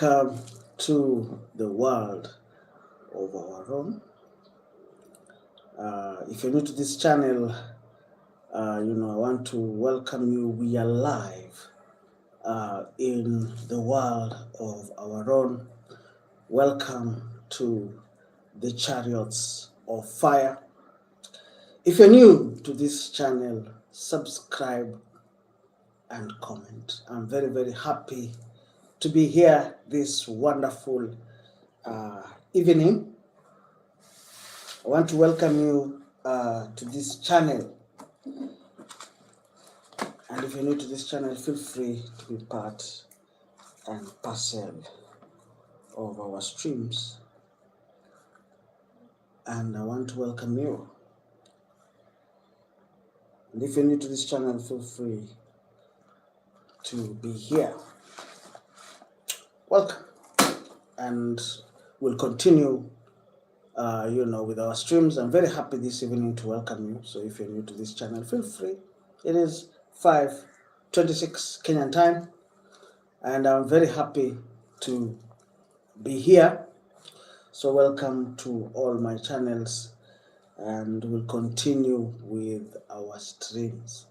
Welcome to the world of our own. If you're new to this channel, I want to welcome you. We are live in the world of our own. Welcome to the chariots of fire. If you're new to this channel, subscribe and comment. I'm very, very happy to be here this wonderful evening. I want to welcome you to this channel. And if you're new to this channel, feel free to be part and parcel of our streams. And I want to welcome you. And if you're new to this channel, feel free to be here. Welcome. And we'll continue with our streams. I'm very happy this evening to welcome you. So if you're new to this channel, feel free. It is 5:26 Kenyan time, and I'm very happy to be here. So welcome to all my channels, and we'll continue with our streams.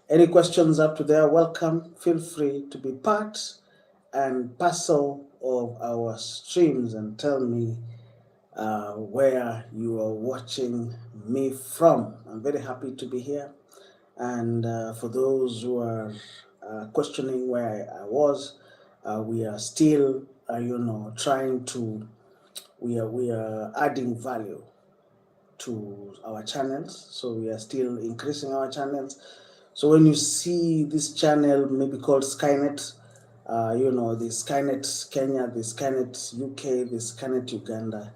Any questions up to there, welcome. Feel free to be part and parcel of our streams and tell me where you are watching me from. I'm very happy to be here. And for those who are questioning where I was, we are still, trying to, we are adding value to our channels. So we are still increasing our channels. So when you see this channel, maybe called Skynet, the Skynet Kenya, the Skynet UK, the Skynet Uganda,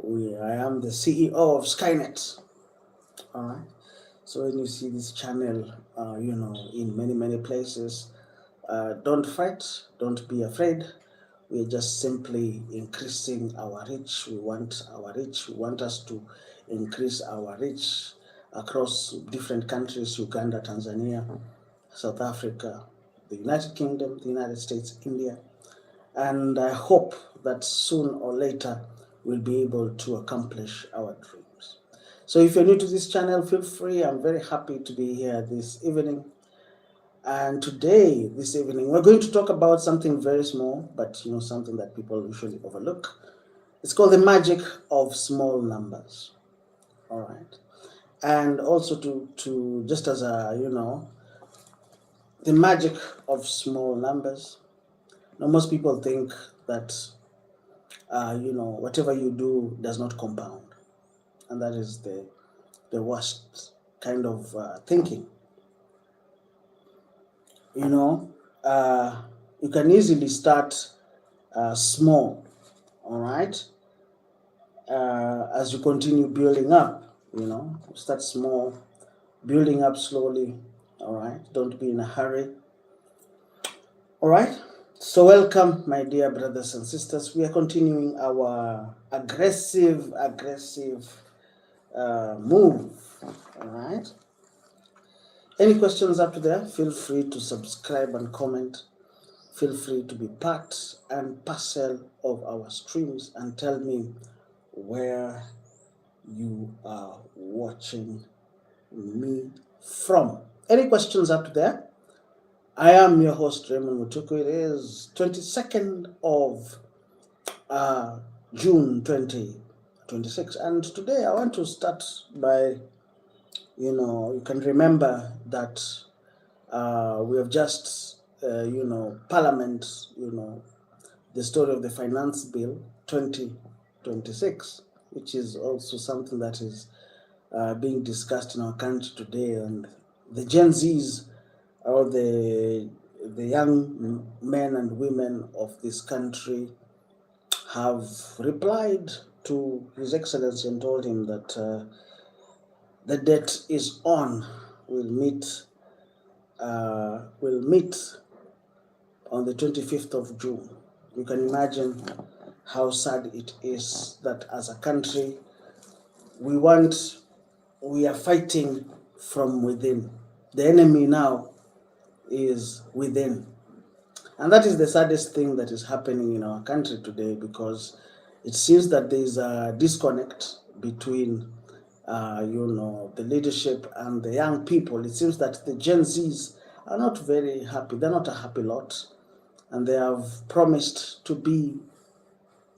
I am the CEO of Skynet. All right. So when you see this channel, in many places, don't fight, don't be afraid. We're just simply increasing our reach. We want our reach. We want us to increase our reach across different countries: Uganda, Tanzania, South Africa, the United Kingdom, the United States, India. And I hope that soon or later we'll be able to accomplish our dreams. So if you're new to this channel, feel free. I'm very happy to be here this evening. And this evening, we're going to talk about something very small, but something that people usually overlook. It's called the magic of small numbers. All right. And also to just as the magic of small numbers. Now, most people think that whatever you do does not compound, and that is the worst kind of thinking. You can easily start small, all right? As you continue building up, start small, building up slowly, all right? Don't be in a hurry, all right? So welcome, my dear brothers and sisters. We are continuing our aggressive move, all right? Any questions up to there? Feel free to subscribe and comment. Feel free to be part and parcel of our streams and tell me where you are watching me from. Any questions up to there? I am your host, Raymond Mutuku. It is 22nd of June 2026. And today I want to start by, you can remember that we have just, Parliament, the story of the Finance Bill 2026, which is also something that is being discussed in our country today. And the Gen Zs, or the young men and women of this country, have replied to His Excellency and told him that the date is on. We'll meet on the 25th of June. You can imagine how sad it is that as a country we are fighting from within. The enemy now is within. And that is the saddest thing that is happening in our country today, because it seems that there is a disconnect between, the leadership and the young people. It seems that the Gen Zs are not very happy. They're not a happy lot. And they have promised to be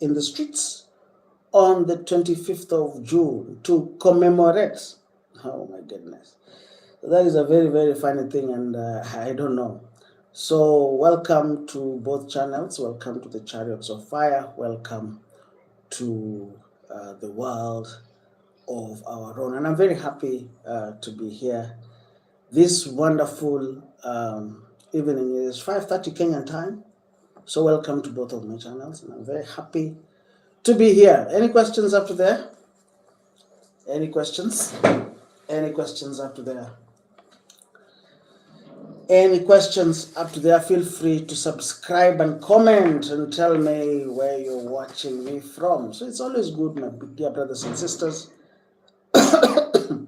in the streets on the 25th of June to commemorate. Oh my goodness. That is a very, very funny thing, and I don't know. So, welcome to both channels. Welcome to the Chariots of Fire. Welcome to the world of our own. And I'm very happy to be here. This wonderful evening is 5:30 Kenyan time. So, welcome to both of my channels. And I'm very happy to be here. Any questions up to there? Any questions? Any questions up to there? Any questions up to there? Feel free to subscribe and comment and tell me where you're watching me from. So it's always good, my dear brothers and sisters, to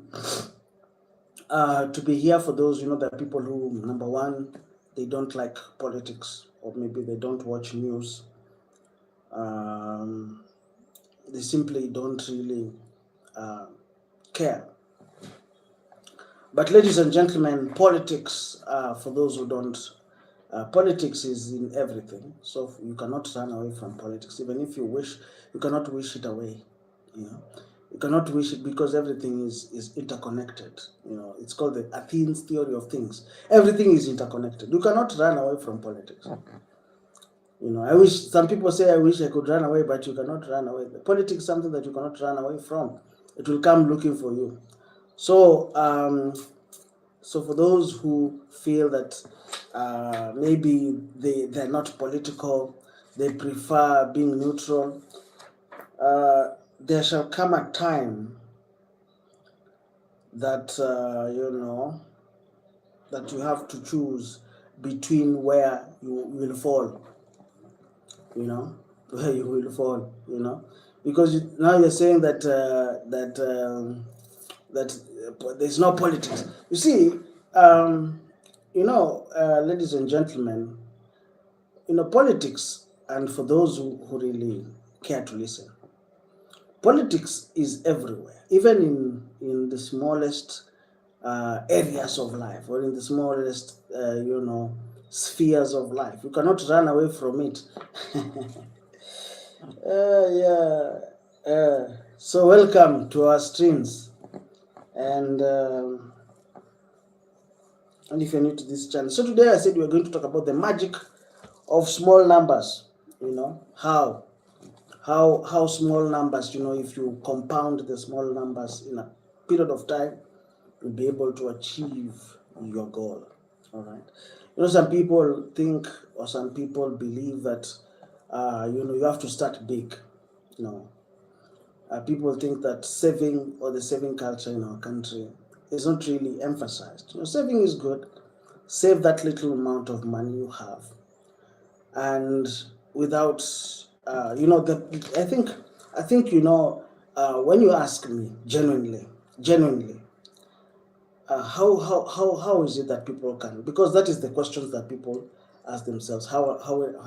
be here. For those, there are people who, number one, they don't like politics, or maybe they don't watch news. They simply don't really care. But ladies and gentlemen, politics, for those who don't, politics is in everything. So you cannot run away from politics. Even if you wish, you cannot wish it away. You cannot wish it, because everything is interconnected. It's called the Athens theory of things. Everything is interconnected. You cannot run away from politics. I wish, some people say, I wish I could run away, but you cannot run away. Politics is something that you cannot run away from. It will come looking for you. So, so for those who feel that maybe they're not political, they prefer being neutral, there shall come a time that, that you have to choose between where you will fall, where you will fall, because now you're saying that, that there's no politics. You see, ladies and gentlemen, politics, and for those who really care to listen, politics is everywhere, even in the smallest areas of life, or in the smallest, spheres of life. You cannot run away from it. So welcome to our streams. And if you're new to this channel, so today I said we're going to talk about the magic of small numbers. How small numbers, if you compound the small numbers in a period of time, you'll be able to achieve your goal. All right. Some people think, or some people believe that you have to start big. People think that saving, or the saving culture in our country, is not really emphasized. Saving is good. Save that little amount of money you have, and without, I think, when you ask me genuinely, how is it that people can? Because that is the questions that people ask themselves. How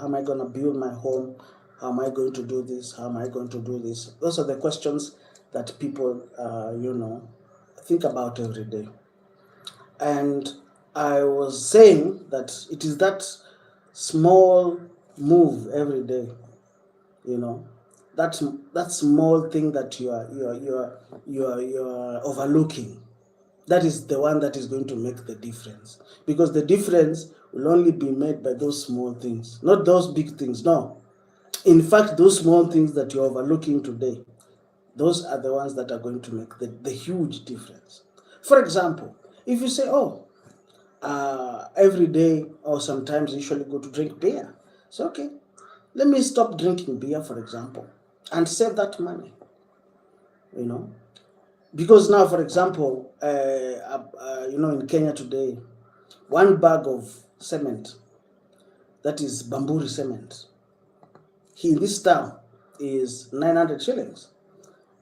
am I going to build my home? How am I going to do this? How am I going to do this? Those are the questions that people, think about every day. And I was saying that it is that small move every day, that small thing that you are overlooking. That is the one that is going to make the difference, because the difference will only be made by those small things, not those big things. No, in fact, those small things that you're overlooking today, those are the ones that are going to make the huge difference. For example, if you say, every day, or sometimes usually go to drink beer, so okay, let me stop drinking beer, for example, and save that money. Because now, for example, in Kenya today, one bag of cement, that is Bamburi cement, in this town is 900 shillings.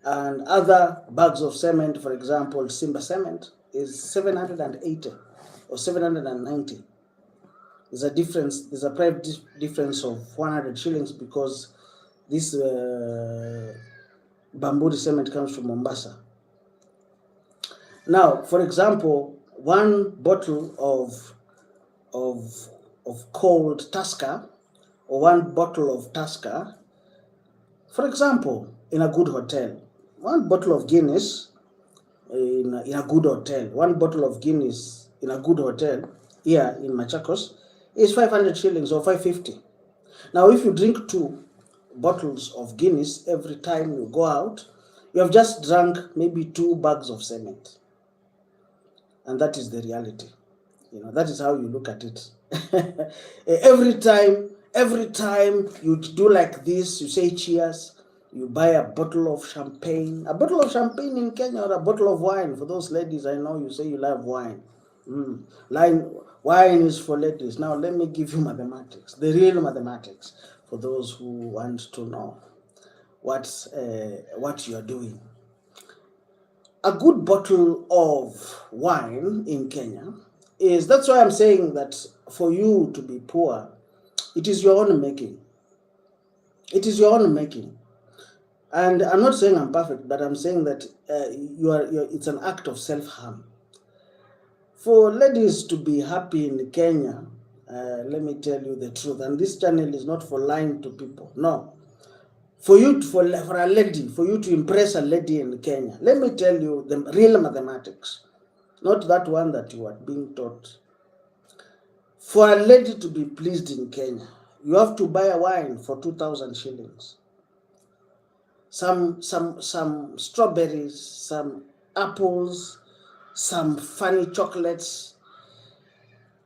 And other bags of cement, for example, Simba cement, is 780 or 790. There's a difference. There's a price difference of 100 shillings because this bamboo cement comes from Mombasa. Now, for example, one bottle of cold Tusker or one bottle of Tusker, for example, in a good hotel, one bottle of Guinness in a good hotel, one bottle of Guinness in a good hotel here in Machakos is 500 shillings or 550. Now, if you drink 2 bottles of Guinness every time you go out, you have just drunk maybe 2 bags of cement. And that is the reality. That is how you look at it. every time you do like this, you say cheers, you buy a bottle of champagne in Kenya, or a bottle of wine. For those ladies, I know you say you love wine. Wine is for ladies. Now let me give you mathematics, the real mathematics, for those who want to know what you are doing. A good bottle of wine in Kenya that's why I'm saying that for you to be poor, it is your own making. It is your own making. And I'm not saying I'm perfect, but I'm saying that it's an act of self-harm. For ladies to be happy in Kenya, let me tell you the truth, and this channel is not for lying to people. No. For a lady, for you to impress a lady in Kenya, let me tell you the real mathematics, not that one that you are being taught. For a lady to be pleased in Kenya, you have to buy a wine for 2,000 shillings. Some strawberries, some apples, some funny chocolates,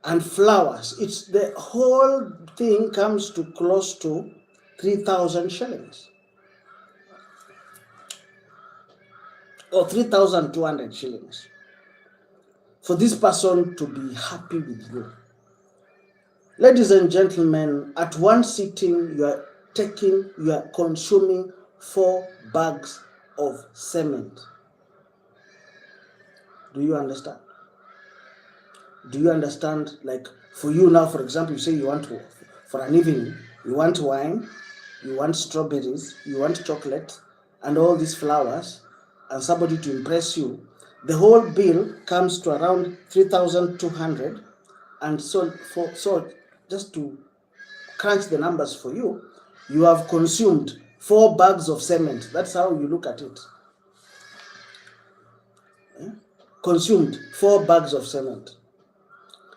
and flowers. It's the whole thing comes to close to 3,000 shillings. Or 3,200 shillings for this person to be happy with you. Ladies and gentlemen, at one sitting, you are consuming 4 bags of cement. Do you understand? Do you understand? Like for you now, for example, you say you want for an evening, you want wine, you want strawberries, you want chocolate, and all these flowers, and somebody to impress you. The whole bill comes to around 3,200, and so just to crunch the numbers for you, you have consumed 4 bags of cement. That's how you look at it. Consumed 4 bags of cement.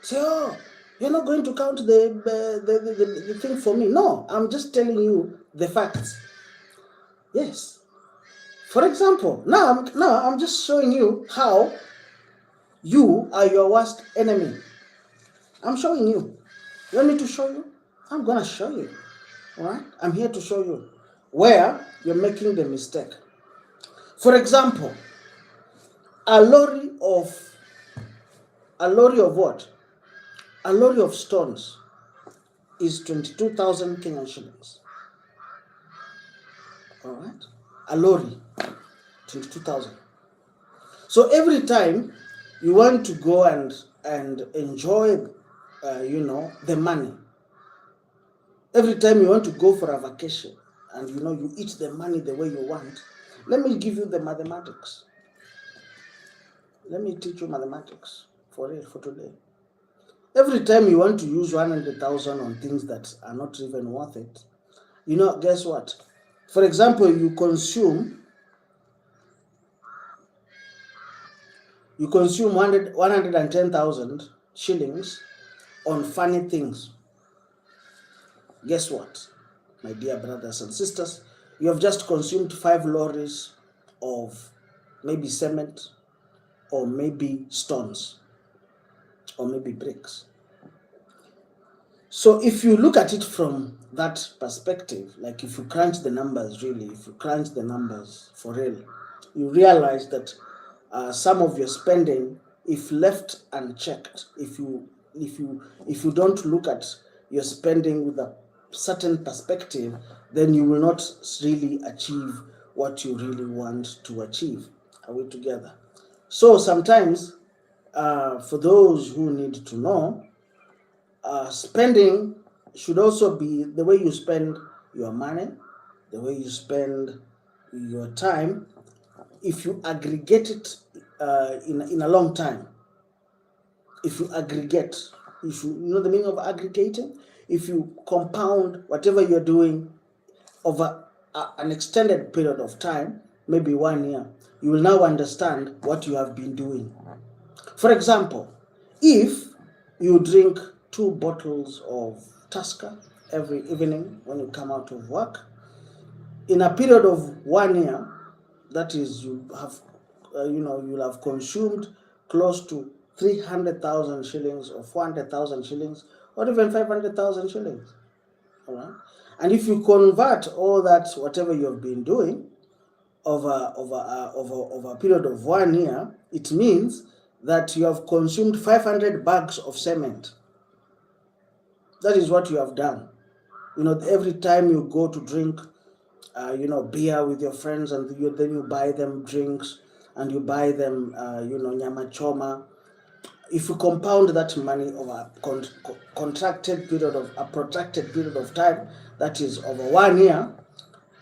Say, oh, you're not going to count the thing for me. No, I'm just telling you the facts. Yes. For example, now I'm just showing you how you are your worst enemy. I'm showing you. You want me to show you? I'm going to show you. All right? I'm here to show you where you're making the mistake. For example, a lorry of what? A lorry of stones is 22,000 Kenyan shillings. All right? A lorry, 22,000. So every time you want to go and enjoy, the money. Every time you want to go for a vacation and, you eat the money the way you want, let me give you the mathematics. Let me teach you mathematics for today. Every time you want to use 100,000 on things that are not even worth it, guess what? For example, you consume 110,000 shillings on funny things. Guess what, my dear brothers and sisters? You have just consumed 5 lorries of maybe cement, or maybe stones, or maybe bricks. So if you look at it from that perspective, like if you crunch the numbers really, if you crunch the numbers for real, you realize that some of your spending, if left unchecked, if you don't look at your spending with a certain perspective, then you will not really achieve what you really want to achieve. Are we together? So sometimes, for those who need to know, spending should also be the way you spend your money, the way you spend your time. If you aggregate it in a long time, if you aggregate, if you know the meaning of aggregating, if you compound whatever you're doing over an extended period of time, maybe 1 year, you will now understand what you have been doing. For example, if you drink 2 bottles of Tusker every evening when you come out of work, in a period of 1 year, that is, you have, you'll have consumed close to 300,000 shillings or 400,000 shillings or even 500,000 shillings. All right. And if you convert all that, whatever you've been doing, over a period of 1 year, it means that you have consumed 500 bags of cement. That is what you have done. Every time you go to drink, beer with your friends, and then you buy them drinks, and you buy them, nyama choma. If you compound that money over a protracted period of time, that is over 1 year,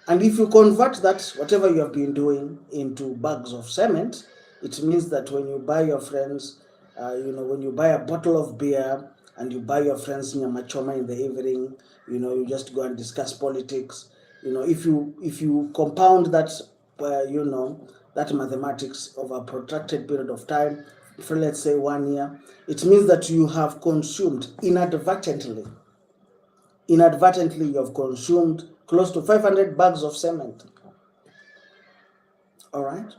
and if you convert that, whatever you have been doing, into bags of cement, it means that when you buy your friends, when you buy a bottle of beer and you buy your friends nyama choma in the evening, you just go and discuss politics. If you compound that, that mathematics over a protracted period of time, for let's say 1 year, it means that you have consumed inadvertently, you have consumed close to 500 bags of cement. All right.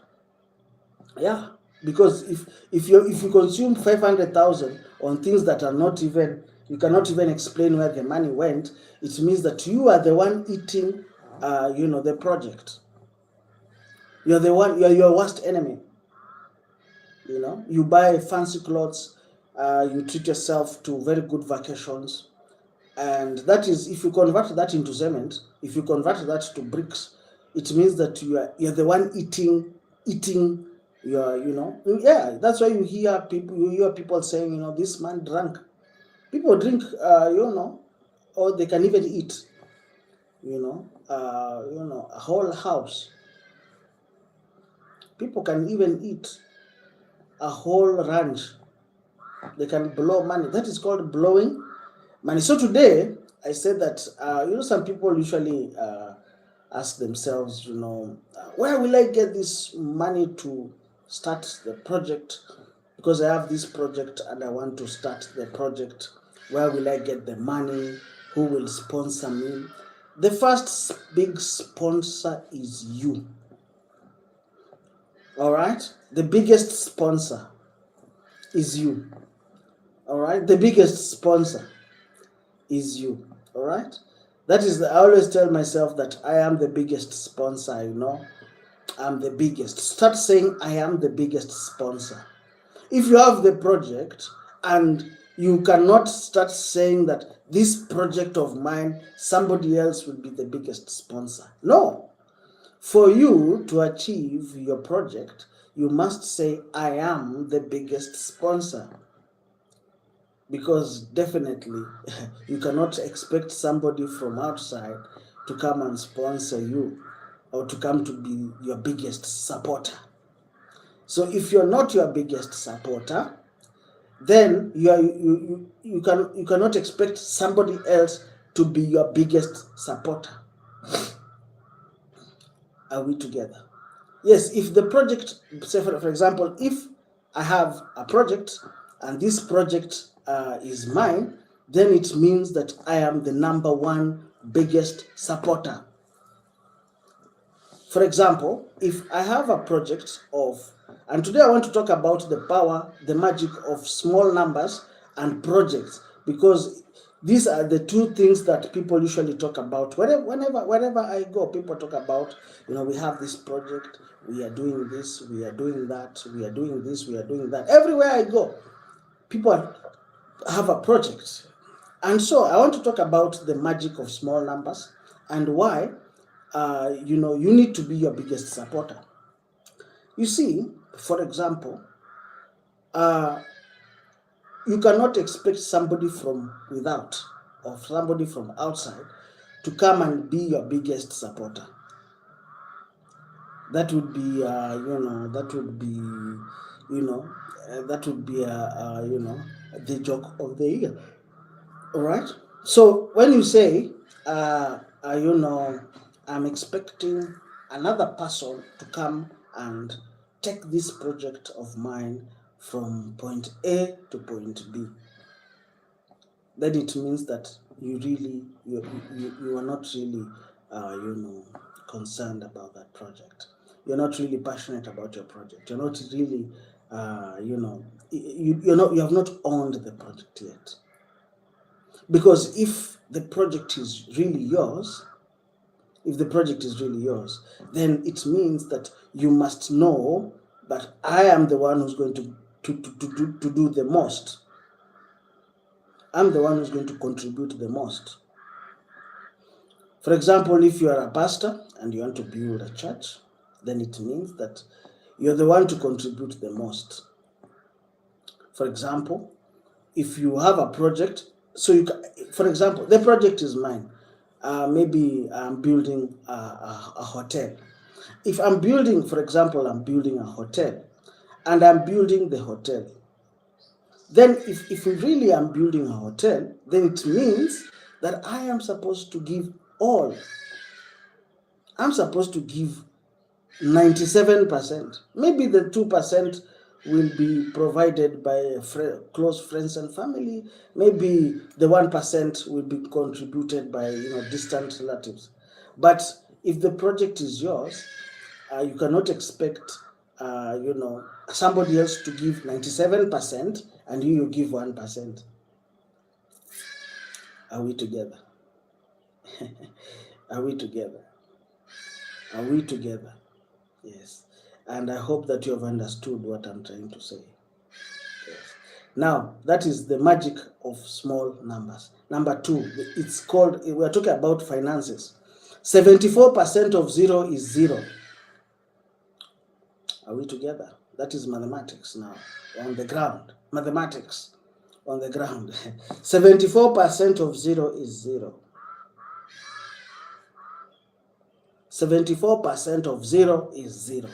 Yeah, because if you consume 500,000 on things that are not even, you cannot even explain where the money went, it means that you are the one eating the project. You're your worst enemy. You buy fancy clothes, you treat yourself to very good vacations, and that is, if you convert that into cement, if you convert that to bricks, it means that you're the one eating yeah. That's why you hear people saying, this man drank. People drink, or they can even eat, a whole house. People can even eat a whole ranch. They can blow money. That is called blowing money. So today, I said that, some people usually ask themselves, where will I get this money to start the project? Because I have this project and I want to start the project. Where will I get the money? Who will sponsor me? The first big sponsor is you. All right? The biggest sponsor is you. All right? The biggest sponsor is you. All right? That is, I always tell myself that I am the biggest sponsor, I'm the biggest. Start saying, I am the biggest sponsor. If you have the project and you cannot start saying that this project of mine, somebody else will be the biggest sponsor. No. For you to achieve your project, you must say, I am the biggest sponsor. Because definitely you cannot expect somebody from outside to come and sponsor you or to come to be your biggest supporter. So if you're not your biggest supporter, then you cannot expect somebody else to be your biggest supporter. Are we together? Yes, if the project, say for example, if I have a project and this project is mine, then it means that I am the number one biggest supporter. For example, if I have a project and today I want to talk about the power, the magic of small numbers and projects, because these are the two things that people usually talk about. Wherever I go, people talk about, we have this project, we are doing this, we are doing that, we are doing this, we are doing that. Everywhere I go, people have a project. And so I want to talk about the magic of small numbers and why you need to be your biggest supporter. You see, for example, you cannot expect somebody from without or somebody from outside to come and be your biggest supporter. That would be, that would be, the joke of the year. All right. So when you say, you know, I'm expecting another person to come and take this project of mine from point A to point B, then it means that you are not really, concerned about that project. You're not really passionate about your project. You're not really, you have not owned the project yet. Because if the project is really yours, then it means that you must know that I am the one who's going to do the most. I'm the one who's going to contribute the most. For example, if you are a pastor and you want to build a church, then it means that you're the one to contribute the most. For example, if you have a project, for example, the project is mine. Maybe I'm building a hotel. If I'm building, for example, I'm building a hotel, and I'm building the hotel, then if we really am building a hotel, then it means that I am supposed to give all. I'm supposed to give 97%. Maybe the 2% will be provided by close friends and family. Maybe the 1% will be contributed by distant relatives. But if the project is yours, you cannot expect somebody else to give 97% and you give 1%. Are we together? Are we together? Are we together? Yes. And I hope that you have understood what I'm trying to say. Yes. Now, that is the magic of small numbers. Number two, it's called, we're talking about finances. 74% of zero is zero. Are we together? That is mathematics now, on the ground. Mathematics on the ground. 74% of zero is zero. 74% of zero is zero.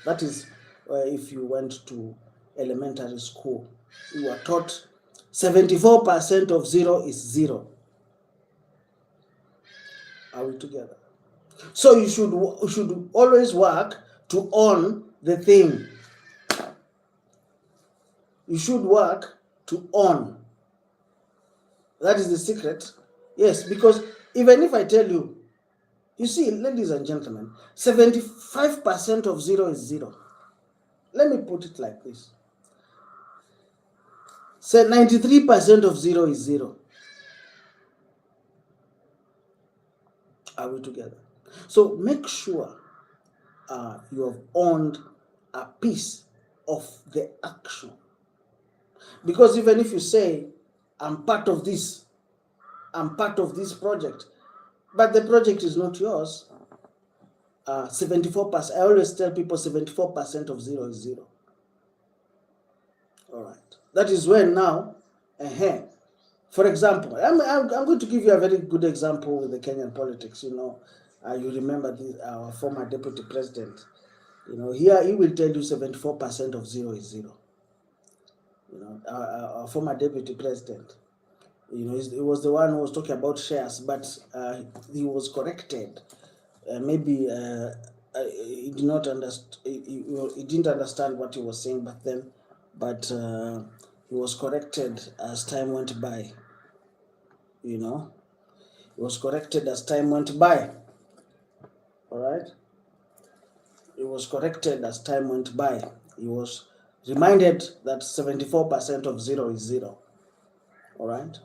That is, if you went to elementary school, you are taught 74% of zero is zero. Are we together? So you should always work to own the thing. You should work to own. That is the secret. Yes, because even if I tell you, you see, ladies and gentlemen, 75% of zero is zero. Let me put it like this. Say 93% of zero is zero. Are we together? So make sure you have owned a piece of the action. Because even if you say, I'm part of this project, but the project is not yours, 74%, I always tell people 74% of zero is zero. All right. That is when now, for example, I'm going to give you a very good example with the Kenyan politics. You remember our former deputy president. Here he will tell you 74% of zero is zero. Our former deputy president. He was the one who was talking about shares, but he was corrected. Maybe he did not understand. He didn't understand what he was saying back then, but he was corrected as time went by. He was corrected as time went by. All right. He was corrected as time went by. He was reminded that 74% of zero is zero. All right.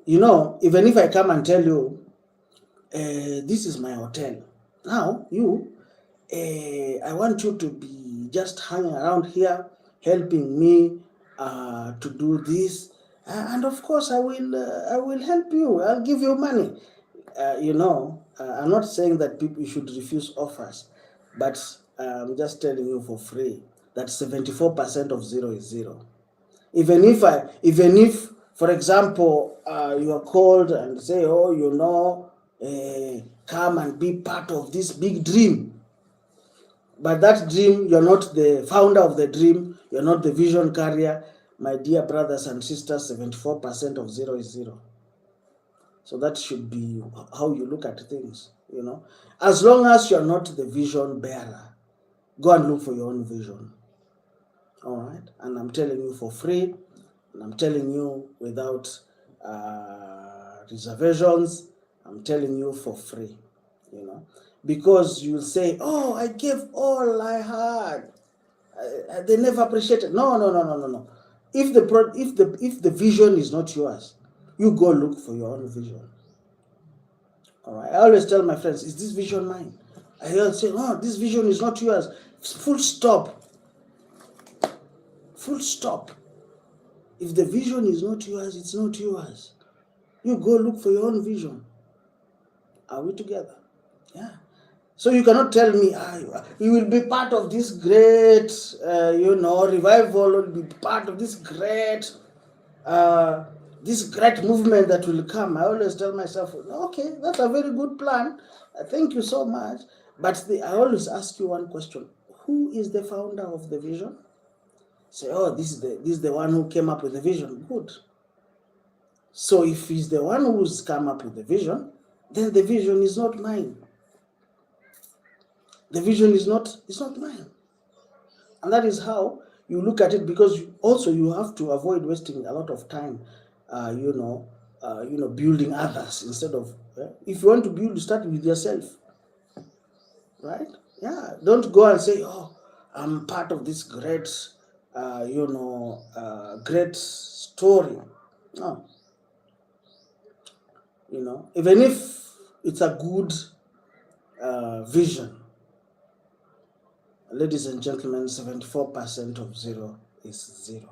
Even if I come and tell you, this is my hotel. Now, I want you to be just hanging around here, helping me to do this. And of course, I will help you. I'll give you money. I'm not saying that people should refuse offers, but I'm just telling you for free that 74% of zero is zero. Even if, for example, you are called and say, oh, come and be part of this big dream. But that dream, you're not the founder of the dream, you're not the vision carrier. My dear brothers and sisters, 74% of zero is zero. So that should be how you look at things, As long as you're not the vision bearer, go and look for your own vision. All right? And I'm telling you for free, and I'm telling you without reservations, I'm telling you for free, Because you'll say, oh, I gave all I had. They never appreciate it. No, no, no, no, no, no. If the vision is not yours, you go look for your own vision. All right. I always tell my friends, is this vision mine? I always say, no, this vision is not yours. Full stop. Full stop. If the vision is not yours, it's not yours. You go look for your own vision. Are we together? Yeah. So you cannot tell me, you will be part of this great, revival, will be part of this great movement that will come. I always tell myself, okay, that's a very good plan. Thank you so much. But I always ask you one question. Who is the founder of the vision? Say, oh, this is the one who came up with the vision. Good. So if he's the one who's come up with the vision, then the vision is not mine. The vision is not mine. And that is how you look at it, because you have to avoid wasting a lot of time, building others instead of, if you want to build, start with yourself, right? Yeah, don't go and say, oh, I'm part of this great, great story. No, even if it's a good vision, ladies and gentlemen, 74% of zero is zero.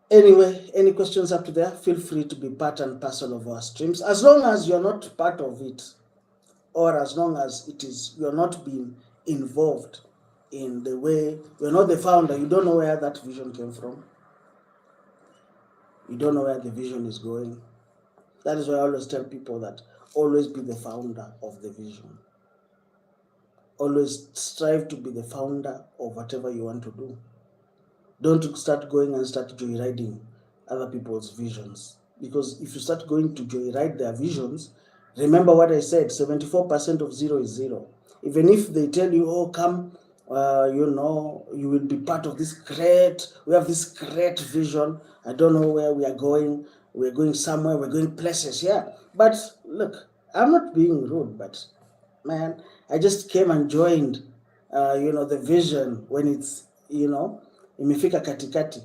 Anyway, any questions up to there? Feel free to be part and parcel of our streams. As long as you're not part of it, or as long as you're not being involved in the way, you're not the founder, you don't know where that vision came from. You don't know where the vision is going. That is why I always tell people that always be the founder of the vision. Always strive to be the founder of whatever you want to do. Don't start going and start joyriding other people's visions. Because if you start going to joyride their visions, remember what I said, 74% of zero is zero. Even if they tell you, oh, come, you will be part of this we have this great vision. I don't know where we are going. We're going somewhere, we're going places, yeah. But look, I'm not being rude, but man, I just came and joined, the vision when it's, imefika katikati.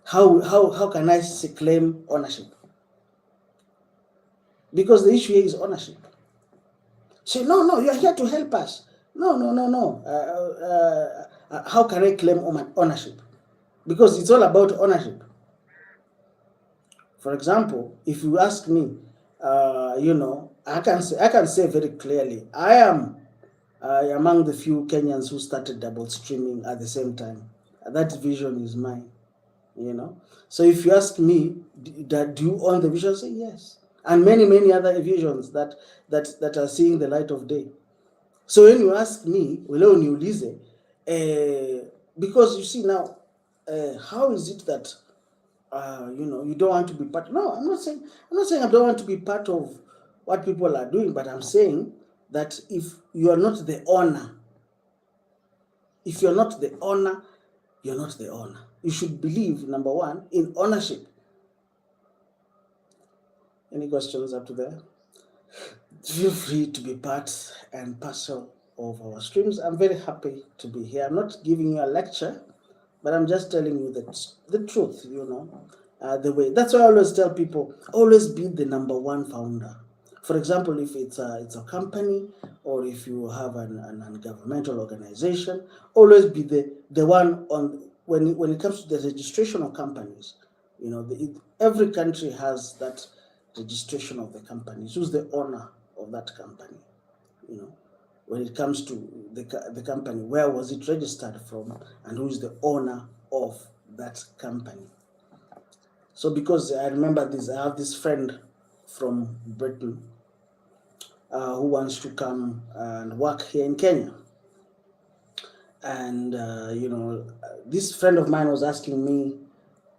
How can I claim ownership? Because the issue here is ownership. Say, no, you are here to help us. No. How can I claim ownership? Because it's all about ownership. For example, if you ask me, I can say very clearly, I am among the few Kenyans who started double streaming at the same time. That vision is mine, So if you ask me, do you own the vision? I say yes. And many other visions that are seeing the light of day. So when you ask me, because you see now, how is it that you don't want to be part? No, I'm not saying I don't want to be part of what people are doing, but I'm saying that if you are not the owner, you're not the owner. You should believe, number one, in ownership. Any questions up to there? Feel free to be part and parcel of our streams. I'm very happy to be here. I'm not giving you a lecture, but I'm just telling you the truth, the way. That's why I always tell people, always be the number one founder. For example, if it's a company, or if you have an non-governmental organization, always be the one on when it comes to the registration of companies. Every country has that registration of the companies. Who's the owner of that company? When it comes to the company, where was it registered from, and who is the owner of that company. So because I remember this, I have this friend from Britain who wants to come and work here in Kenya. And, this friend of mine was asking me,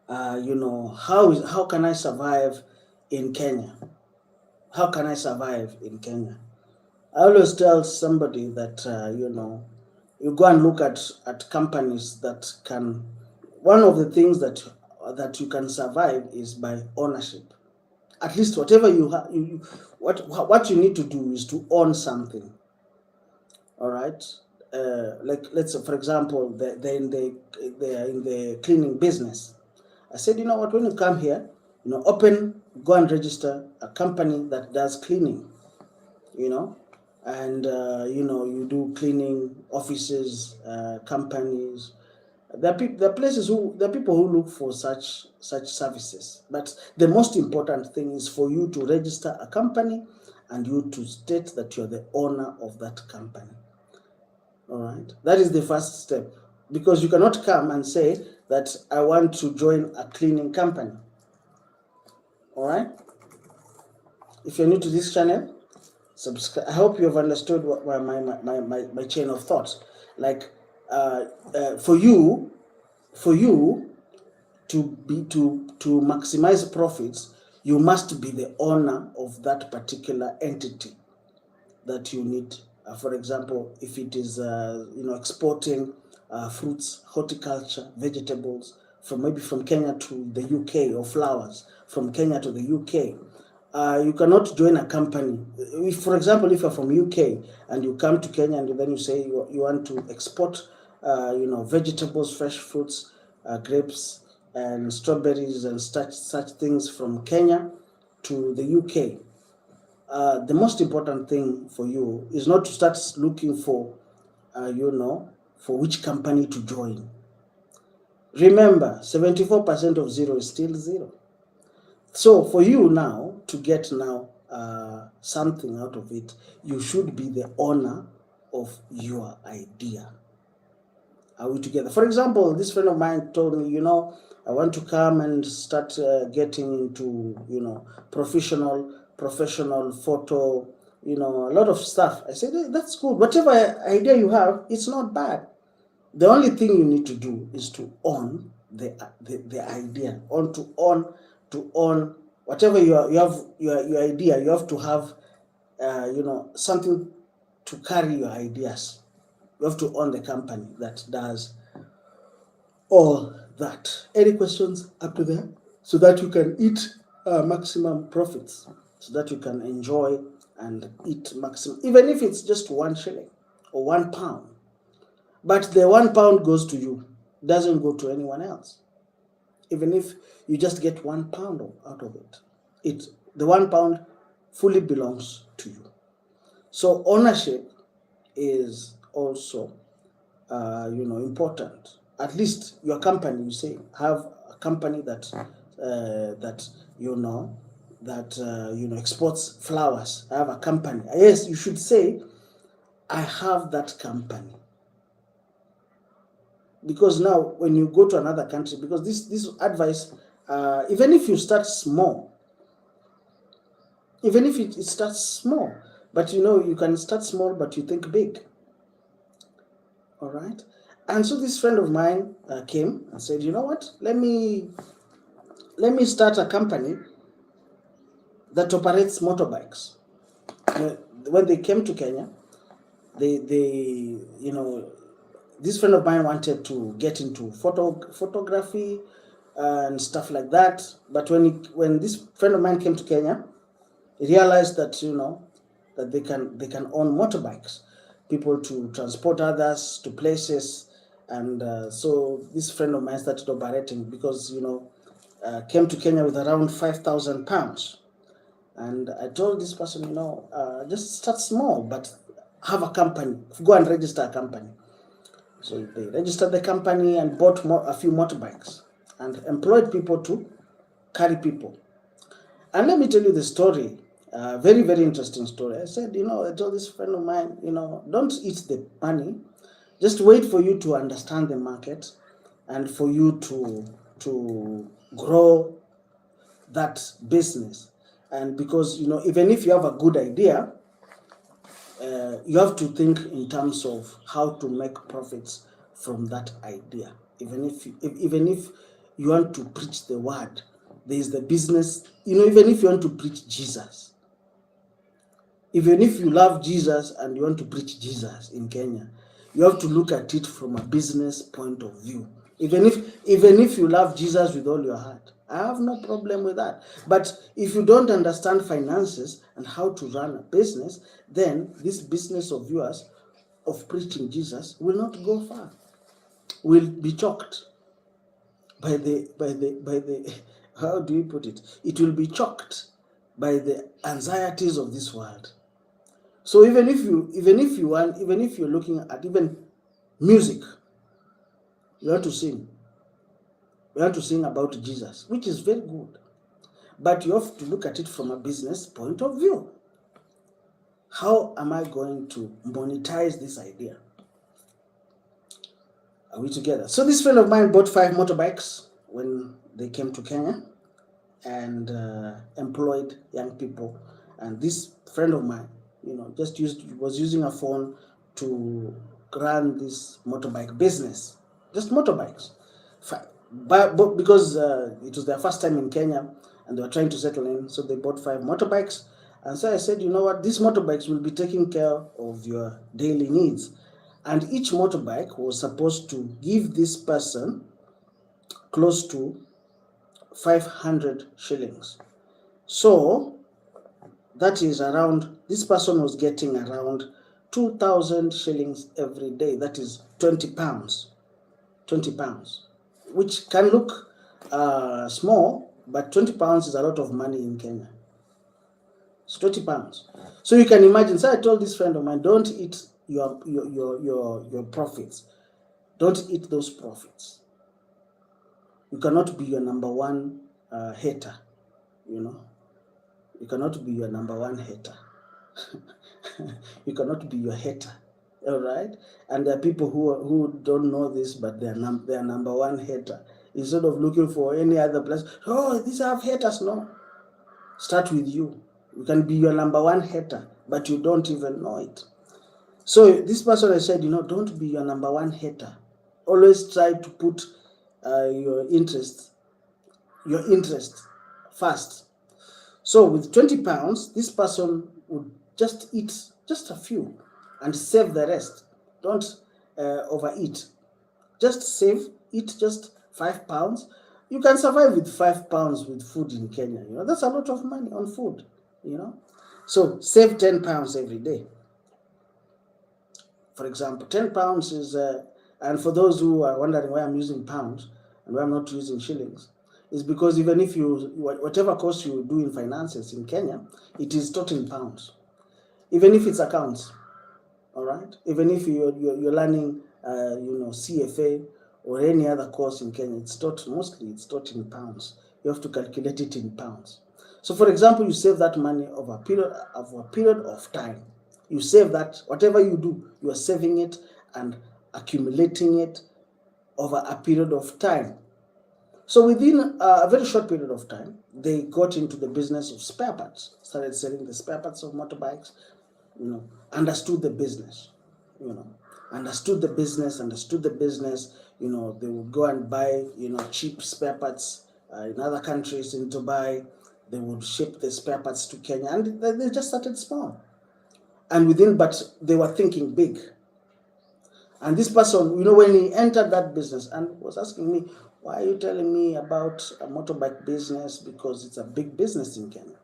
how can I survive in Kenya? How can I survive in Kenya? I always tell somebody that, you go and look at companies that can, one of the things that you can survive is by ownership. At least whatever you have, what you need to do is to own something. All right. Like, let's say, for example, they're in the cleaning business. I said, you know what, when you come here, go and register a company that does cleaning, and, you do cleaning offices, companies. There are places there are people who look for such services. But the most important thing is for you to register a company and you to state that you're the owner of that company. All right, that is the first step, because you cannot come and say that I want to join a cleaning company. All right, if you're new to this channel, subscribe. I hope you have understood what my chain of thought. Like, for you to maximize profits, you must be the owner of that particular entity that you need. For example, if it is exporting fruits, horticulture, vegetables from Kenya to the UK, or flowers from Kenya to the UK, you cannot join a company. If, for example, if you're from UK and you come to Kenya and then you say you want to export vegetables, fresh fruits, grapes and strawberries and such things from Kenya to the UK, the most important thing for you is not to start looking for, for which company to join. Remember, 74% of zero is still zero. So for you now to get something out of it, you should be the owner of your idea. Are we together? For example, this friend of mine told me, I want to come and start getting into, professional photo, a lot of stuff. I said, hey, that's good. Whatever idea you have, it's not bad. The only thing you need to do is to own the idea, to own whatever you have, your idea. You have to have, something to carry your ideas. You have to own the company that does all that. Any questions up to there? So that you can eat maximum profits, so that you can enjoy and eat maximum, even if it's just 1 shilling or 1 pound. But the 1 pound goes to you, doesn't go to anyone else. Even if you just get 1 pound out of it, the 1 pound fully belongs to you. So ownership is also important. At least your company, you say, have a company that exports flowers. I have a company. Yes, you should say, I have that company. Because now when you go to another country, because this advice, even if you start small, even if it starts small, but you can start small, but you think big. All right. And so this friend of mine came and said, you know what, let me start a company that operates motorbikes. When they came to Kenya, this friend of mine wanted to get into photography and stuff like that. But when this friend of mine came to Kenya, he realized that that they can own motorbikes, people to transport others to places. And so this friend of mine started operating, because came to Kenya with around 5,000 pounds. And I told this person, just start small, but have a company, go and register a company. So they registered the company and bought a few motorbikes and employed people to carry people. And let me tell you the story, very, very interesting story. I said, I told this friend of mine, don't eat the money, just wait for you to understand the market, and for you to grow that business. And because, even if you have a good idea, you have to think in terms of how to make profits from that idea. Even if you want to preach the word, there is the business. Even if you want to preach Jesus, even if you love Jesus and you want to preach Jesus in Kenya, you have to look at it from a business point of view. Even if you love Jesus with all your heart, I have no problem with that. But if you don't understand finances and how to run a business, then this business of yours of preaching Jesus will not go far. Will be choked by the how do you put it? It will be choked by the anxieties of this world. So even if you're looking at even music, you want to sing. You want to sing about Jesus, which is very good. But you have to look at it from a business point of view. How am I going to monetize this idea? Are we together? So this friend of mine bought 5 motorbikes when they came to Kenya and employed young people. And this friend of mine, was using a phone to run this motorbike business, just motorbikes. But because it was their first time in Kenya and they were trying to settle in, so they bought 5 motorbikes. And so I said, you know what, these motorbikes will be taking care of your daily needs. And each motorbike was supposed to give this person close to 500 shillings. So that is around, this person was getting around 2,000 shillings every day. That is 20 pounds. 20 pounds, which can look small, but 20 pounds is a lot of money in Kenya. It's 20 pounds. So you can imagine. So I told this friend of mine, don't eat your profits. Don't eat those profits. You cannot be your number one hater, You cannot be your number one hater. You cannot be your hater. All right? And there are people who don't know this, but they are number one hater. Instead of looking for any other place, oh, these have haters. No. Start with you. You can be your number one hater, but you don't even know it. So this person I said, don't be your number one hater. Always try to put your interest first. So with 20 pounds, this person would just eat just a few and save the rest. Don't overeat. Just save, eat just 5 pounds. You can survive with 5 pounds with food in Kenya. That's a lot of money on food, So save 10 pounds every day. For example, 10 pounds is, and for those who are wondering why I'm using pounds and why I'm not using shillings, is because even if whatever course you do in finances in Kenya, it is taught in pounds. Even if it's accounts, all right? Even if you're learning, CFA or any other course in Kenya, it's taught in pounds. You have to calculate it in pounds. So for example, you save that money over a period of time. You save that, whatever you do, you are saving it and accumulating it over a period of time. So within a very short period of time, they got into the business of spare parts, started selling the spare parts of motorbikes, understood the business, understood the business, they would go and buy, cheap spare parts in other countries in Dubai. They would ship the spare parts to Kenya, and they just started small. And but they were thinking big. And this person, when he entered that business and was asking me, why are you telling me about a motorbike business? Because it's a big business in Kenya.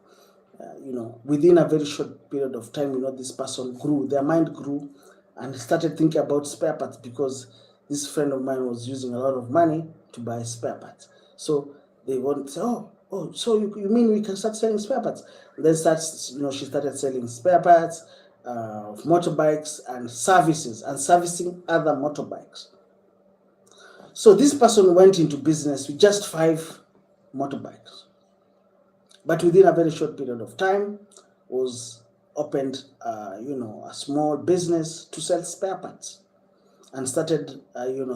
Within a very short period of time, this person grew, their mind grew and started thinking about spare parts because this friend of mine was using a lot of money to buy spare parts. So they want to say, so you mean we can start selling spare parts? And then she started selling spare parts of motorbikes and servicing other motorbikes. So this person went into business with just 5 motorbikes. But within a very short period of time, was opened, a small business to sell spare parts, and started,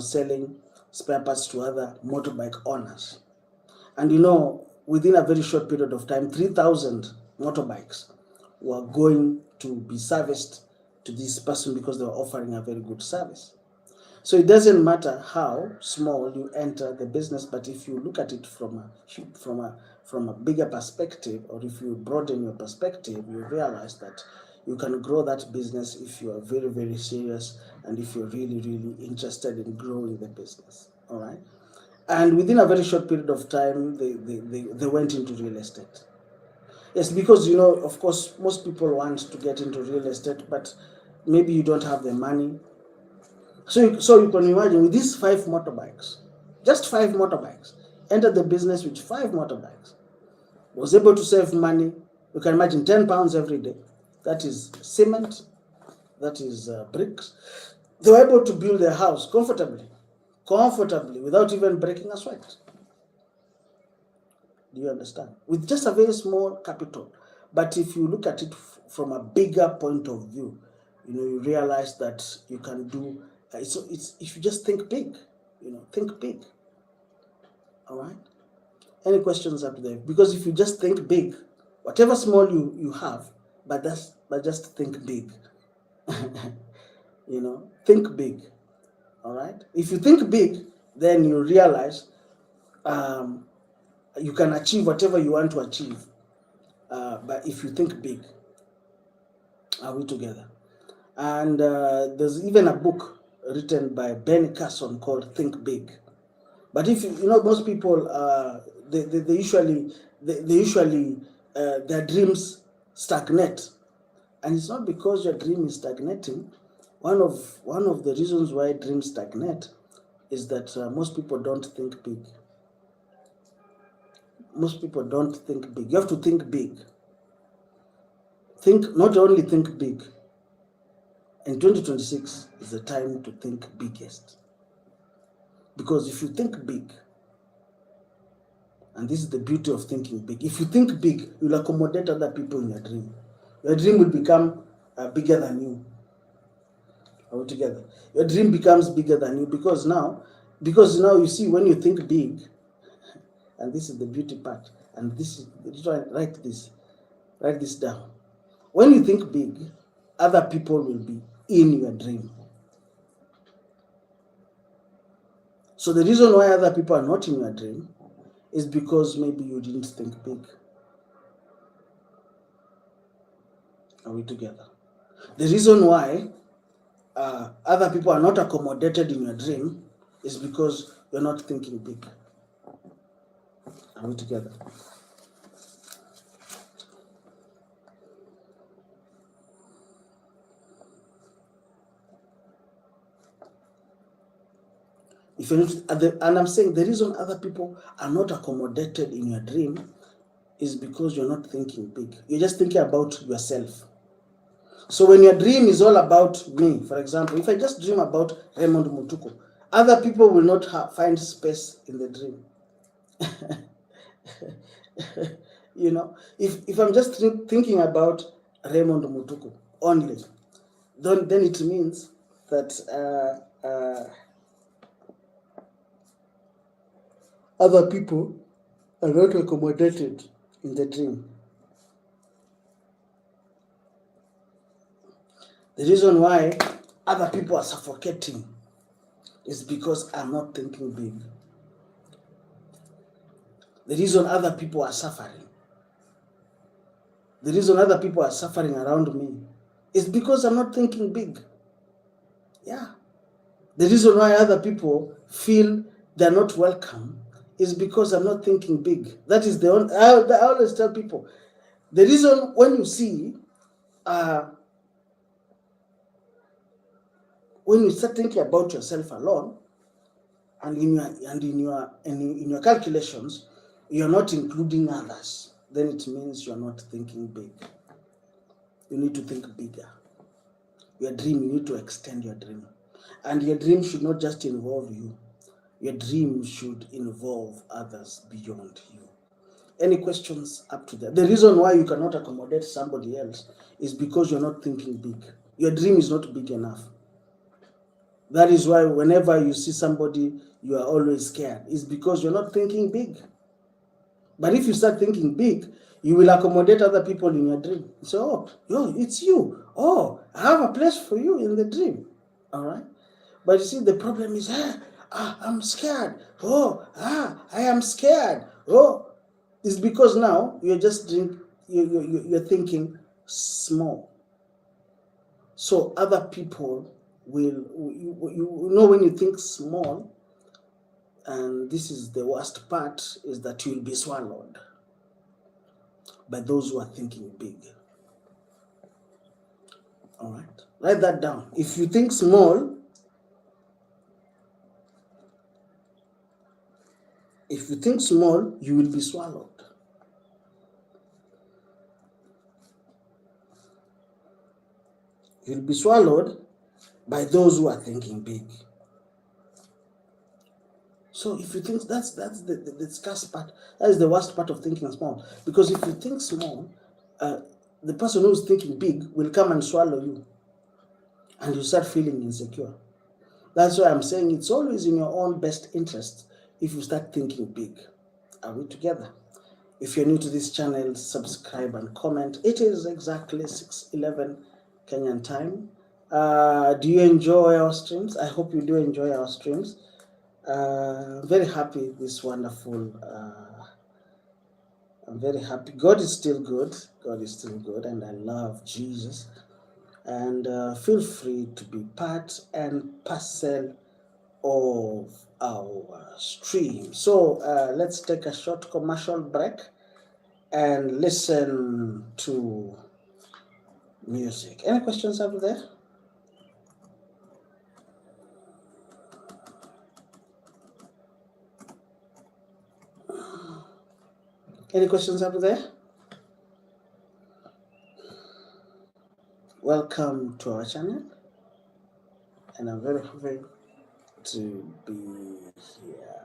selling spare parts to other motorbike owners. And you know, within a very short period of time, 3,000 motorbikes were going to be serviced to this person because they were offering a very good service. So it doesn't matter how small you enter the business, but if you look at it from a bigger perspective, or if you broaden your perspective, you realize that you can grow that business if you are very, very serious and if you're really, really interested in growing the business. All right. And within a very short period of time, they went into real estate. Yes, because you know, of course, most people want to get into real estate, but maybe you don't have the money. So you can imagine with these 5 motorbikes, just 5 motorbikes, entered the business with 5 motorbikes, was able to save money. You can imagine £10 every day. That is cement, that is bricks. They were able to build their house comfortably, without even breaking a sweat. Do you understand? With just a very small capital. But if you look at it from a bigger point of view, you know, you realize that you can do. It's if you just think big, you know, think big. All right. Any questions up there? Because if you just think big, whatever small you have, but just think big. You know, think big. All right. If you think big, then you realize you can achieve whatever you want to achieve. But if you think big, are we together? And there's even a book written by Ben Carson called Think Big. But if you know, most people they usually their dreams stagnate, and it's not because your dream is stagnating. One of the reasons why dreams stagnate is that most people don't think big. Most people don't think big. You have to think big. Not only think big. In 2026 is the time to think biggest. Because if you think big, and this is the beauty of thinking big, if you think big, you'll accommodate other people in your dream. Your dream will become bigger than you. Are we together? Your dream becomes bigger than you because now you see, when you think big, and this is the beauty part, and this is, write this down. When you think big, other people will be in your dream. So the reason why other people are not in your dream is because maybe you didn't think big. Are we together? The reason why other people are not accommodated in your dream is because you're not thinking big. Are we together? If you're not, and I'm saying the reason other people are not accommodated in your dream is because you're not thinking big. You're just thinking about yourself. So when your dream is all about me, for example, if I just dream about Raymond Mutuku, other people will not find space in the dream. You know, if I'm just thinking about Raymond Mutuku only, then it means that other people are not accommodated in the dream. The reason why other people are suffocating is because I'm not thinking big. The reason other people are suffering, the reason other people are suffering around me is because I'm not thinking big. Yeah. The reason why other people feel they're not welcome is because I'm not thinking big. That is I always tell people, the reason when you see, when you start thinking about yourself alone, and in your calculations, you're not including others, then it means you're not thinking big. You need to think bigger. Your dream, you need to extend your dream. And your dream should not just involve you. Your dream should involve others beyond you. Any questions up to that? The reason why you cannot accommodate somebody else is because you're not thinking big. Your dream is not big enough. That is why whenever you see somebody, you are always scared. It's because you're not thinking big. But if you start thinking big, you will accommodate other people in your dream. So, oh, it's you. Oh, I have a place for you in the dream. All right. But you see, the problem is, I'm scared. I am scared. Oh, it's because now you're just you're thinking small. So other people will, you know, when you think small, and this is the worst part, is that you will be swallowed by those who are thinking big. All right, write that down. If you think small, you will be swallowed. You'll be swallowed by those who are thinking big. So if you think that's the scarce part, that is the worst part of thinking small. Because if you think small, the person who's thinking big will come and swallow you, and you start feeling insecure. That's why I'm saying it's always in your own best interest if you start thinking big. Are we together? If you're new to this channel, subscribe and comment. It is exactly 6:11 Kenyan time. Do you enjoy our streams? I hope you do enjoy our streams. Very happy this wonderful. I'm very happy. God is still good. God is still good, and I love Jesus. And feel free to be part and parcel of our stream. So let's take a short commercial break and listen to music. Any questions up there? Any questions up there? Welcome to our channel, and I'm very happy to be here.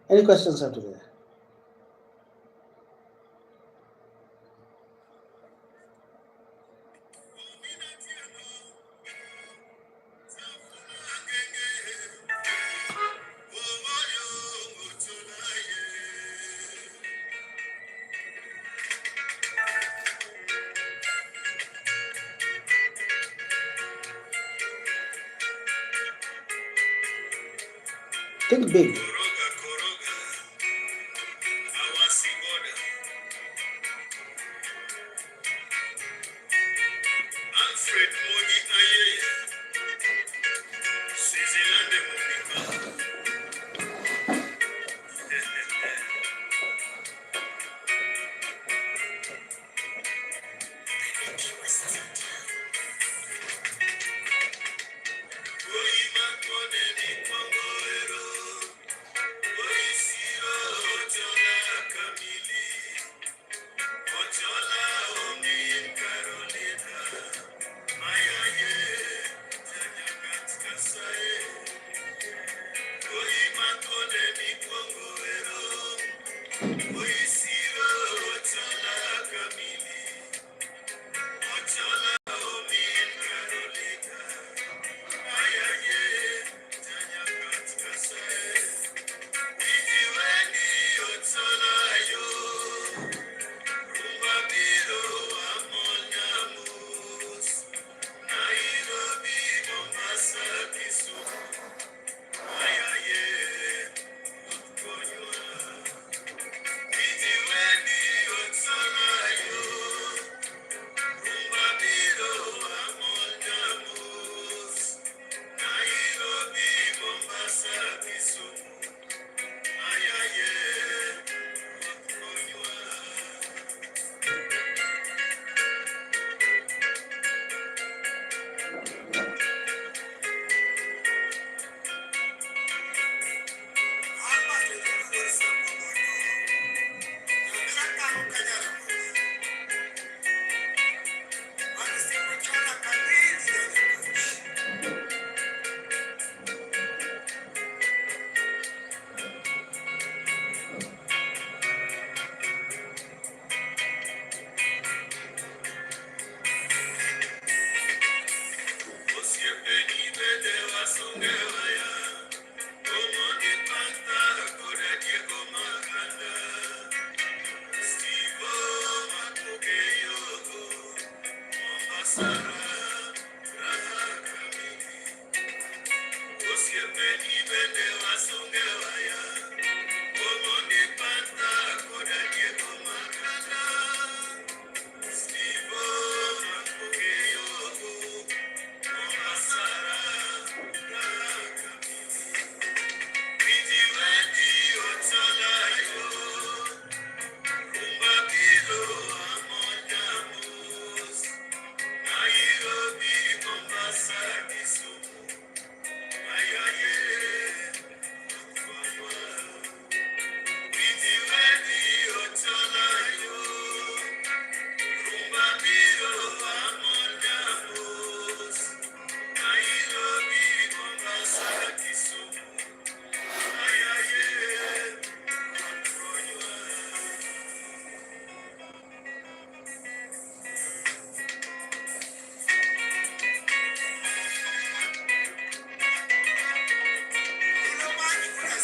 Any questions up there? Think big.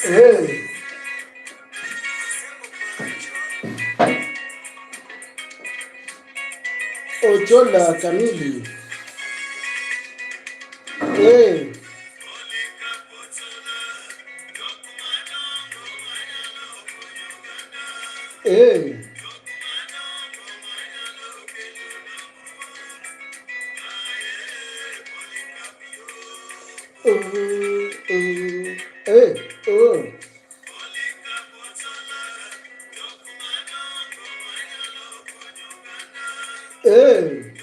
Hey. Ochola Kamili. Hey. Hey. Hey. Oh. Hey.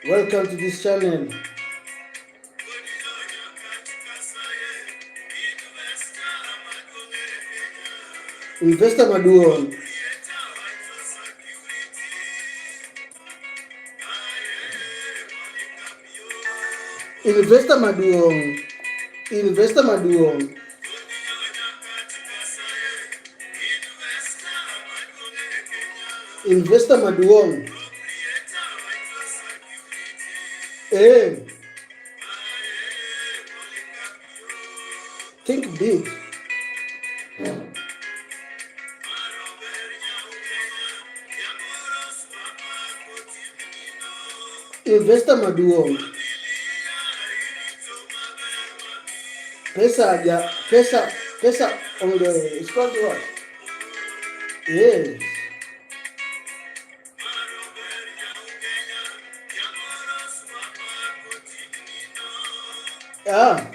Welcome to this channel. Investor Maduong. Investor Maduong. Investor Maduong. Investor Maduong. Hey. Think big. Investor Maduong. Pesa on the, it's called what? Yes. Ah.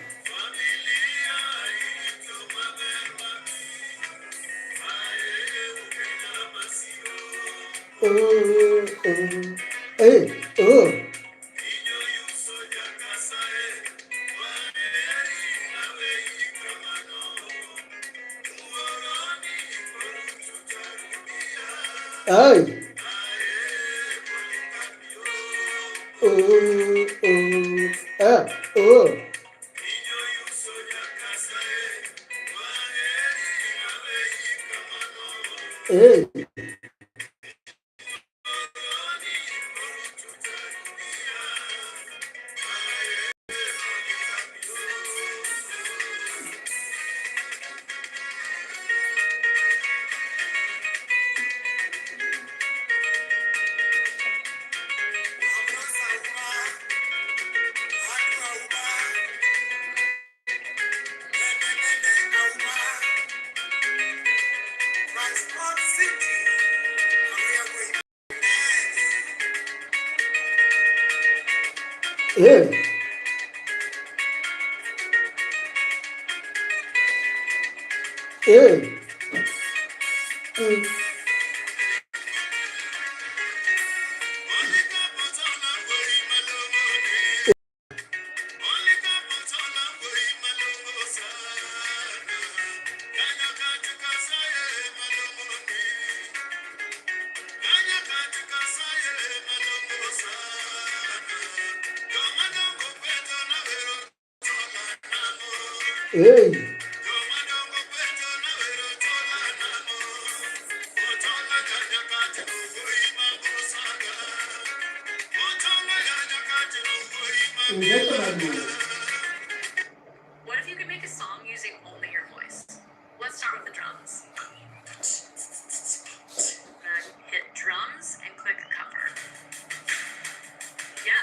Hey. Oh. Ay. Ah. Oh. Hey. Hey. Hey. Hey. What if you could make a song using only your voice? Let's start with the drums. Then hit drums and click cover. Yeah.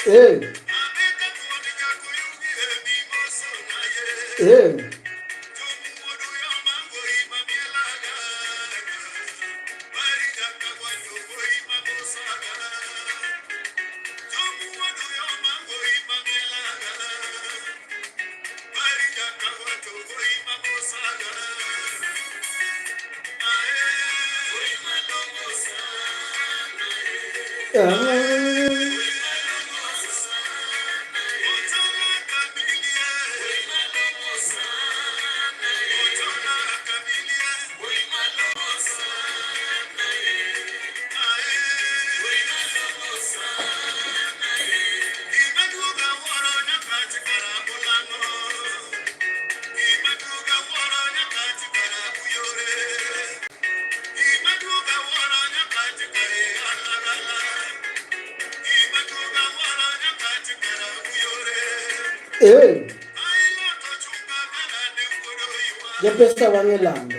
Hey. Hey. Japesa wangelando.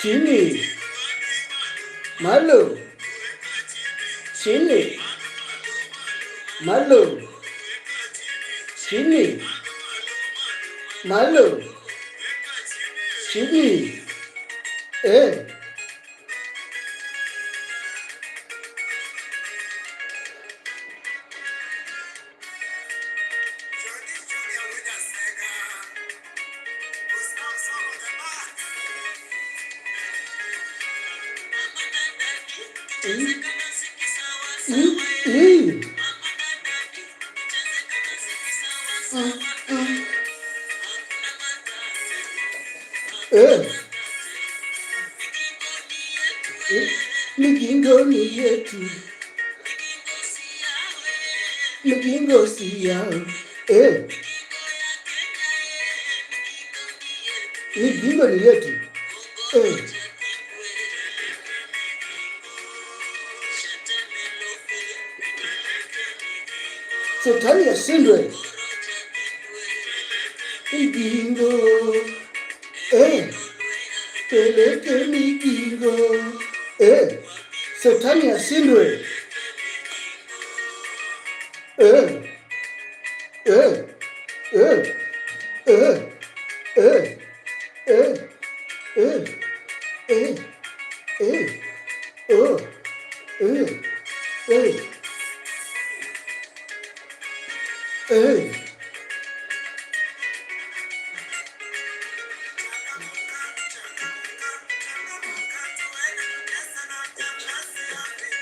Chini. Malu. Chini. Malu. Chini. Malu. Chini. Migingo ni yetu. Migingo si yao. Migingo ni yetu. Shetani ashindwe. Migingo. Peleke migingo. Shetani ashindwe. Hey.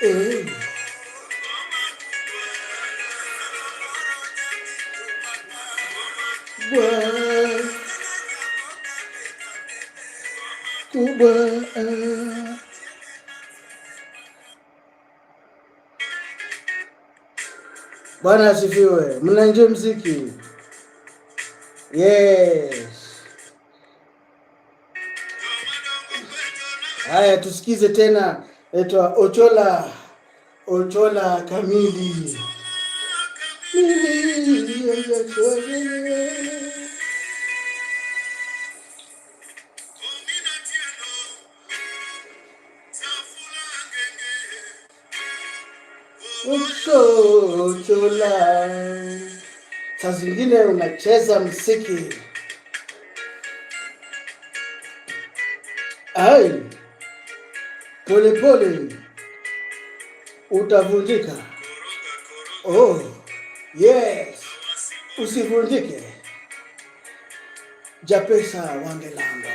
Hey. Kubwa. Bwana asifiwe. Mnaenjoy mziki? Yes. Haya, tusikize tena. Etwa Ochola kamili. Ochola. Saa zingine unacheza mziki. Ai, pole pole utavunjika. Oh, yes, usivunjike. Japesa Wangelando.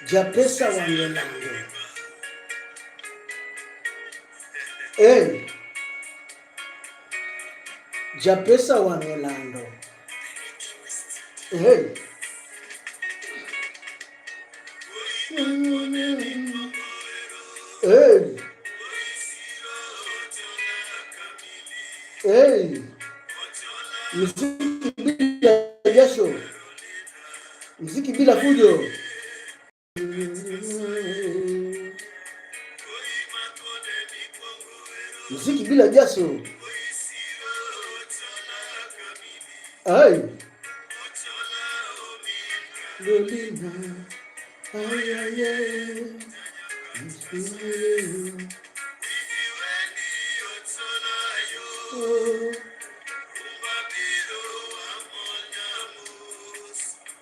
Japesa Wangelando. Japesa Wangelando. Muziki bila jasho, muziki bila fujo. Muziki bila jasho. Ai. Lolina. Ai ai ai.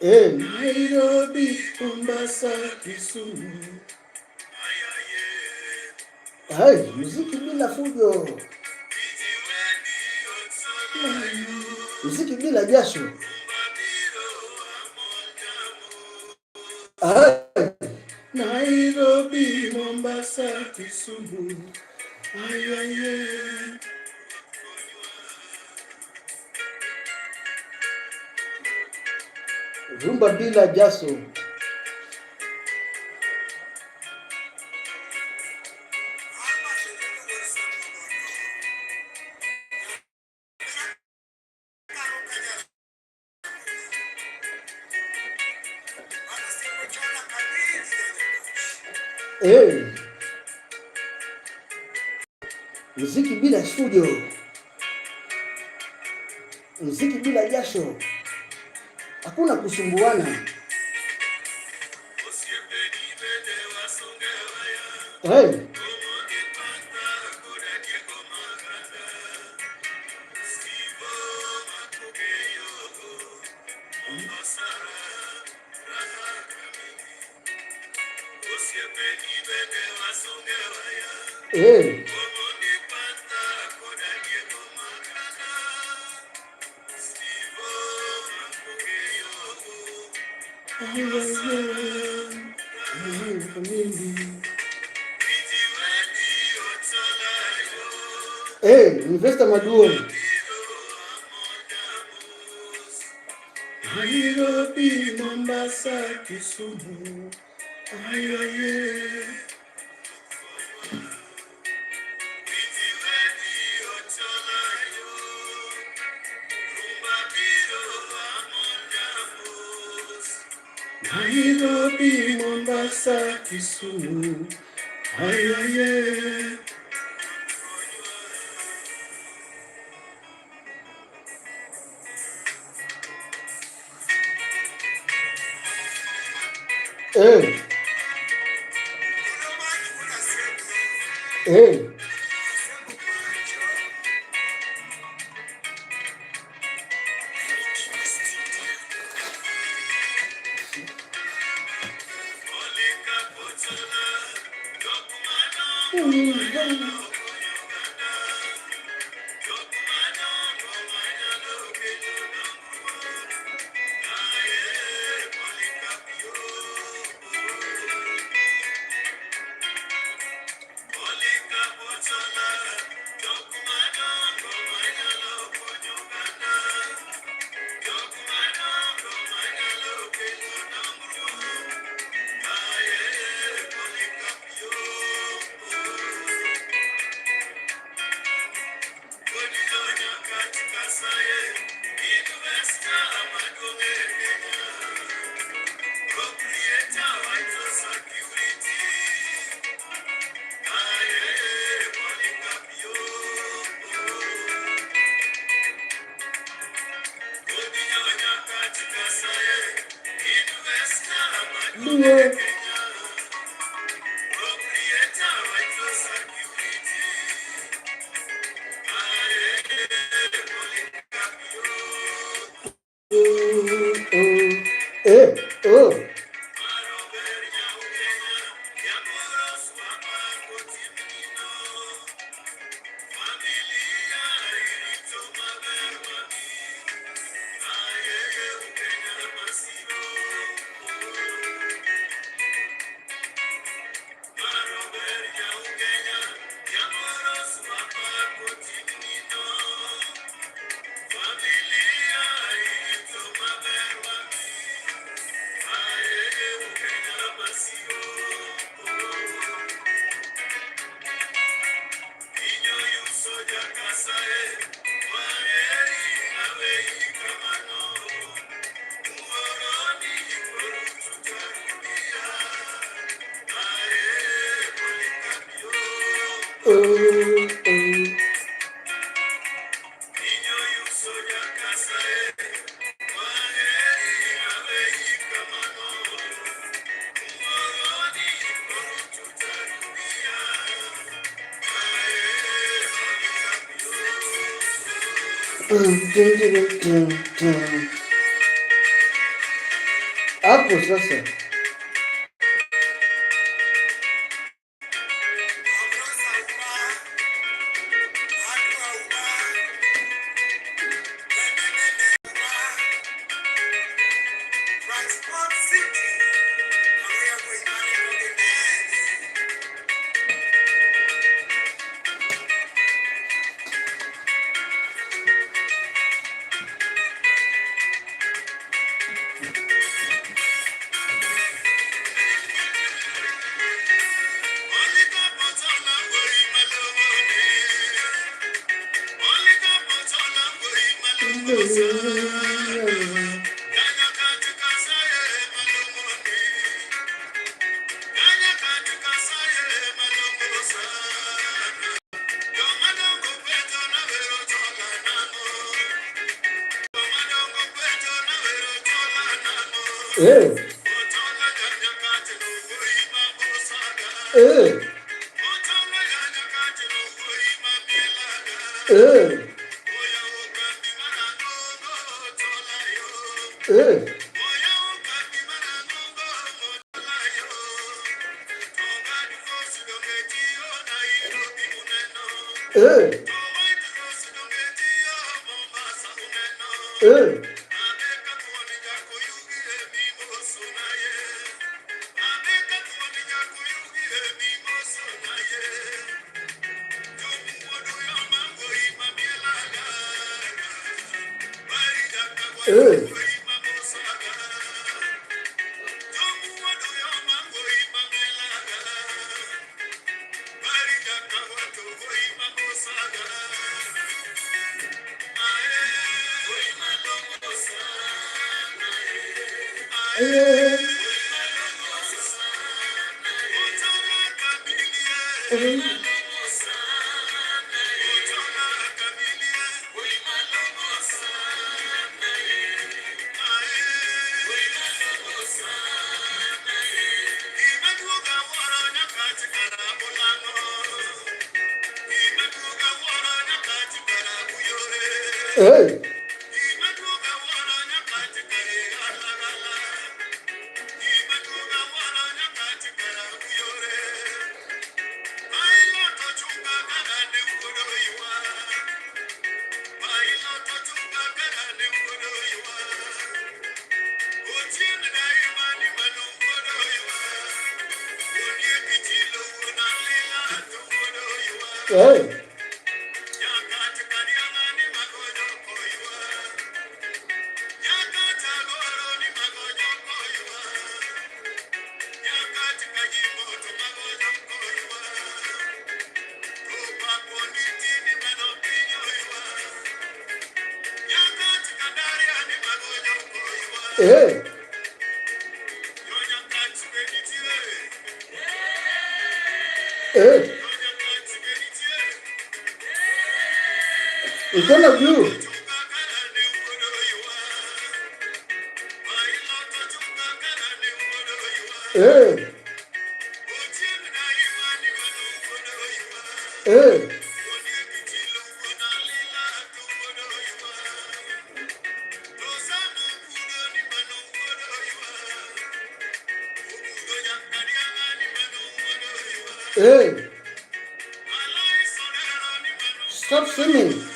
Nairobi, Mombasa, Kisumu. Hai, muziki bila fujo. Muziki bila jasho. Hai. Nairobi, Mombasa, Kisumu. Ai ai ai. Rumba bila jasho. Muziki bila fujo. Muziki bila jasho. Hakuna kusumbuana. Investor maduong. Nairobi, Mombasa, Kisumu. Ai ai ai. Nairobi, Mombasa, Kisumu. Ai ai ai. Hapo sasa ikono juu. Stop singing.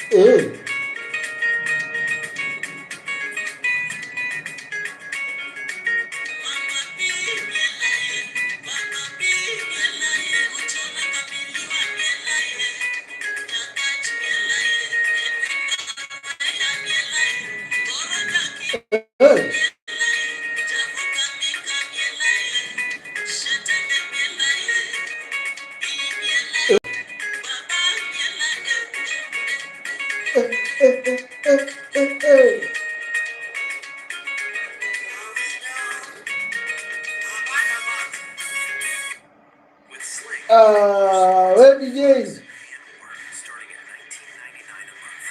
Eh. Hey. Hey. Where DJs? Starting at $19.99 a month.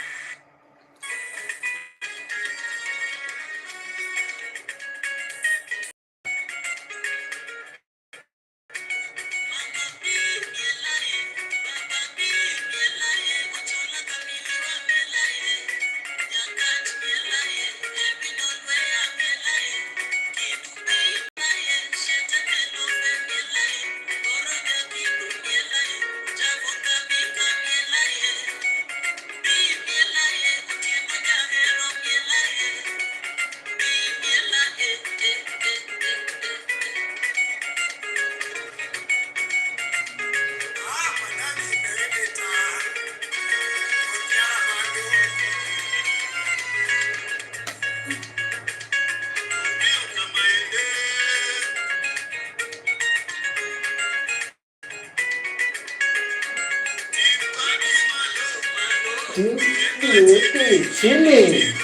Chini.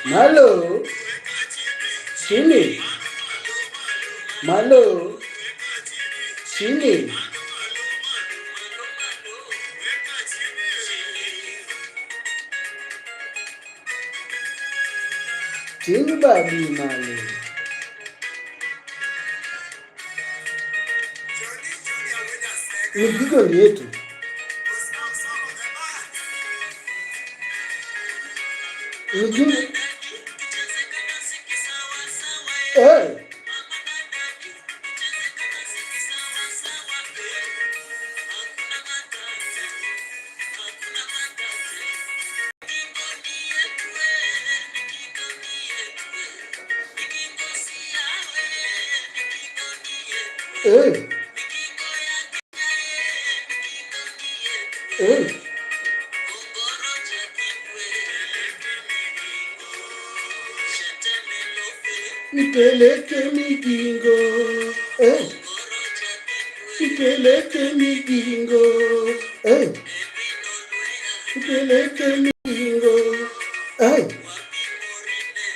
Malo. Chini. Malo. Chini. Chini babi malo. Mipigo ni yetu. Mipigo. Hey. Hey. Hey. Ipeleke migingo. Hey. Ipeleke migingo. Hey. Ipeleke migingo. Hey.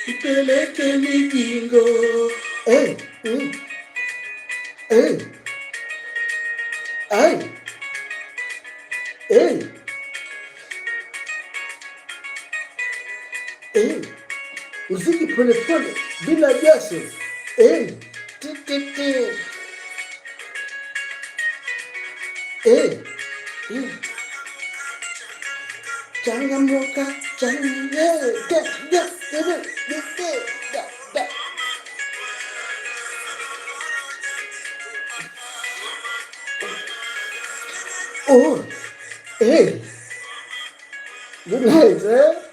Ipeleke migingo. Hey. Hey. Hey. Hey. Hey. Muziki pole pole bila jasho. Hey. Ti. Hey. Changamoka, Oh, hey, good night, eh?